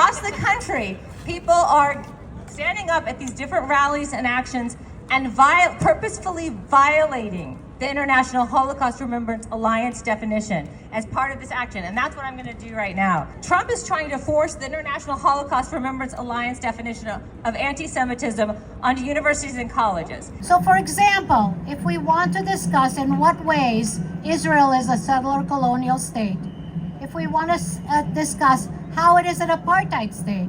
across the country, people are standing up at these different rallies and actions and purposefully violating the International Holocaust Remembrance Alliance definition as part of this action. And that's what I'm going to do right now. Trump is trying to force the International Holocaust Remembrance Alliance definition of anti-Semitism onto universities and colleges. So, for example, if we want to discuss in what ways Israel is a settler colonial state, if we want to discuss how it is an apartheid state,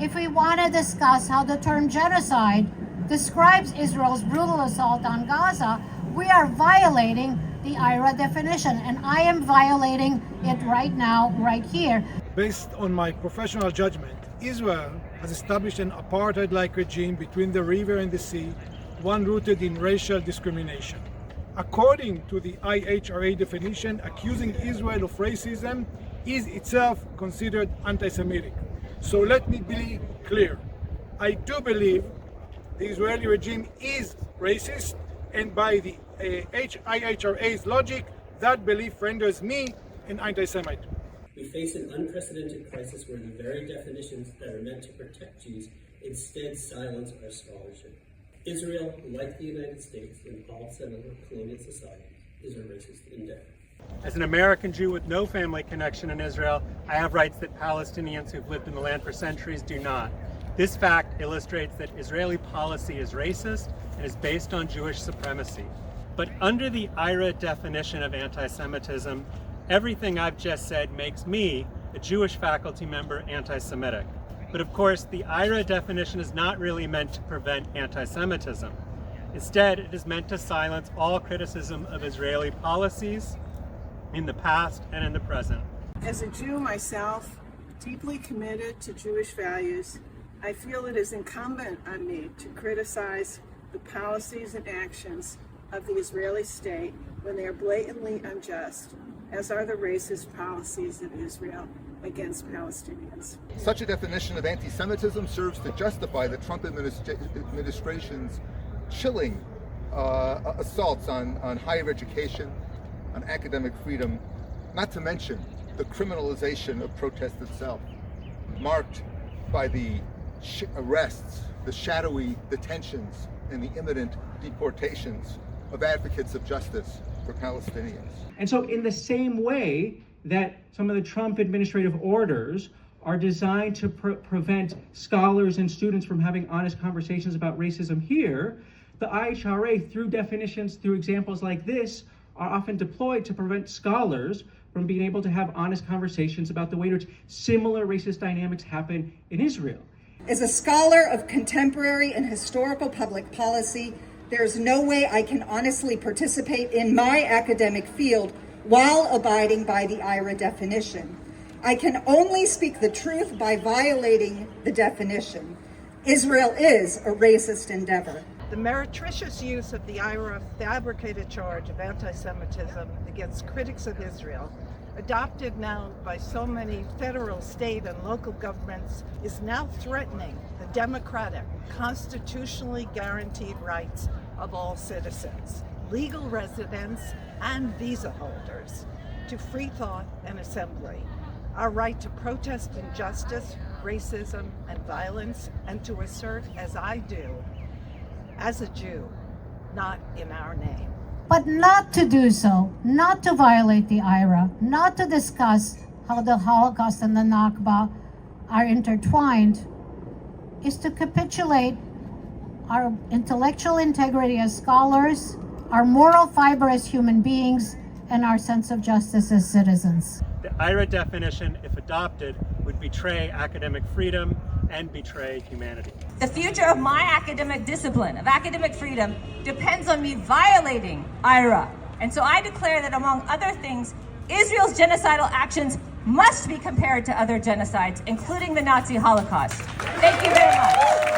if we want to discuss how the term genocide describes Israel's brutal assault on Gaza, we are violating the IHRA definition, and I am violating it right now, right here. Based on my professional judgment, Israel has established an apartheid-like regime between the river and the sea, one rooted in racial discrimination. According to the IHRA definition, accusing Israel of racism is itself considered anti-Semitic. So let me be clear. I do believe the Israeli regime is racist, and by the IHRA's logic, that belief renders me an anti-Semite. We face an unprecedented crisis where the very definitions that are meant to protect Jews instead silence our scholarship. Israel, like the United States and all settler colonial societies, is a racist endeavor. As an American Jew with no family connection in Israel, I have rights that Palestinians who've lived in the land for centuries do not. This fact illustrates that Israeli policy is racist and is based on Jewish supremacy. But under the IHRA definition of anti-Semitism, everything I've just said makes me, a Jewish faculty member, anti-Semitic. But of course, the IHRA definition is not really meant to prevent anti-Semitism. Instead, it is meant to silence all criticism of Israeli policies in the past and in the present. As a Jew myself, deeply committed to Jewish values, I feel it is incumbent on me to criticize the policies and actions of the Israeli state when they are blatantly unjust, as are the racist policies of Israel against Palestinians. Such a definition of anti-Semitism serves to justify the Trump administration's chilling assaults on higher education, on academic freedom, not to mention the criminalization of protest itself, marked by the arrests, the shadowy detentions, and the imminent deportations of advocates of justice for Palestinians. And so in the same way that some of the Trump administrative orders are designed to prevent scholars and students from having honest conversations about racism here, the IHRA, through definitions, through examples like this, are often deployed to prevent scholars from being able to have honest conversations about the way in which similar racist dynamics happen in Israel. As a scholar of contemporary and historical public policy, there's no way I can honestly participate in my academic field while abiding by the IHRA definition. I can only speak the truth by violating the definition. Israel is a racist endeavor. The meretricious use of the IHRA fabricated charge of anti-Semitism against critics of Israel, adopted now by so many federal, state, and local governments, is now threatening the democratic, constitutionally guaranteed rights of all citizens, legal residents, and visa holders, to free thought and assembly, our right to protest injustice, racism, and violence, and to assert, as I do, as a Jew, not in our name. But not to do so, not to violate the IHRA, not to discuss how the Holocaust and the Nakba are intertwined, is to capitulate our intellectual integrity as scholars, our moral fiber as human beings, and our sense of justice as citizens. The IHRA definition, if adopted, would betray academic freedom and betray humanity. The future of my academic discipline, of academic freedom, depends on me violating IHRA. And so I declare that, among other things, Israel's genocidal actions must be compared to other genocides, including the Nazi Holocaust. Thank you very much.